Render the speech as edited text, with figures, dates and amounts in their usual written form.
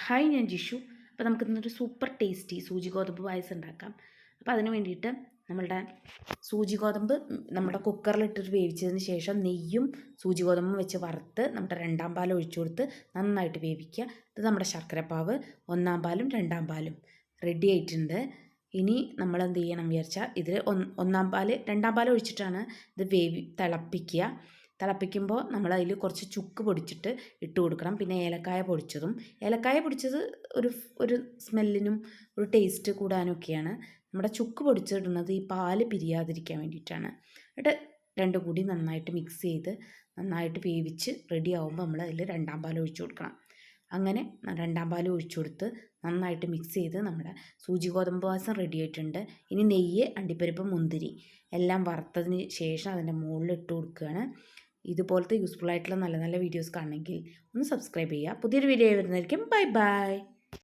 Hi, ഞാൻ ജിഷു. അപ്പോൾ നമുക്ക് ഇന്നൊരു സൂപ്പർ ടേസ്റ്റി സൂചി ഗോതമ്പ് പായസം ഉണ്ടാക്കാം. അപ്പോൾ അതിന് വേണ്ടിയിട്ട് നമ്മളുടെ സൂചി ഗോതമ്പ് നമ്മുടെ കുക്കറിലിട്ടിട്ട് വേവിച്ചതിന് ശേഷം നെയ്യും സൂചി ഗോതമ്പും വെച്ച് വറുത്ത് നമ്മുടെ രണ്ടാം പാൽ ഒഴിച്ചു കൊടുത്ത് നന്നായിട്ട് വേവിക്കുക. ഇത് നമ്മുടെ ശർക്കരപ്പാവ് ഒന്നാം പാലും രണ്ടാം പാലും റെഡി ആയിട്ടുണ്ട്. ഇനി നമ്മൾ എന്ത് ചെയ്യണം വിചാരിച്ചാൽ ഇതിൽ രണ്ടാം പാൽ ഒഴിച്ചിട്ടാണ് ഇത് തിളപ്പിക്കുക. തിളപ്പിക്കുമ്പോൾ നമ്മൾ അതിൽ കുറച്ച് ചുക്ക് പൊടിച്ചിട്ട് ഇട്ട് കൊടുക്കണം. പിന്നെ ഏലക്കായ പൊടിച്ചത് ഒരു സ്മെല്ലിനും ഒരു ടേസ്റ്റ് കൂടാനൊക്കെയാണ്. നമ്മുടെ ചുക്ക് പൊടിച്ചിടുന്നത് ഈ പാല് പിരിയാതിരിക്കാൻ വേണ്ടിയിട്ടാണ്. എന്നിട്ട് രണ്ടും കൂടി നന്നായിട്ട് മിക്സ് ചെയ്ത് നന്നായിട്ട് വേവിച്ച് റെഡി ആകുമ്പോൾ നമ്മൾ അതിൽ രണ്ടാം പാൽ ഒഴിച്ചു കൊടുക്കണം. അങ്ങനെ രണ്ടാം പാൽ ഒഴിച്ചു കൊടുത്ത് നന്നായിട്ട് മിക്സ് ചെയ്ത് നമ്മുടെ സൂചി ഗോതമ്പ് പായസം റെഡി ആയിട്ടുണ്ട്. ഇനി നെയ്യ്, അണ്ടിപ്പരിപ്പ്, മുന്തിരി എല്ലാം വറുത്തതിന് ശേഷം അതിൻ്റെ മുകളിൽ ഇട്ട് കൊടുക്കുകയാണ്. ഇതുപോലത്തെ യൂസ്ഫുൾ ആയിട്ടുള്ള നല്ല നല്ല വീഡിയോസ് കാണണമെങ്കിൽ ഒന്ന് സബ്സ്ക്രൈബ് ചെയ്യുക. പുതിയൊരു വീഡിയോ വരുന്നതായിരിക്കും. Bye bye.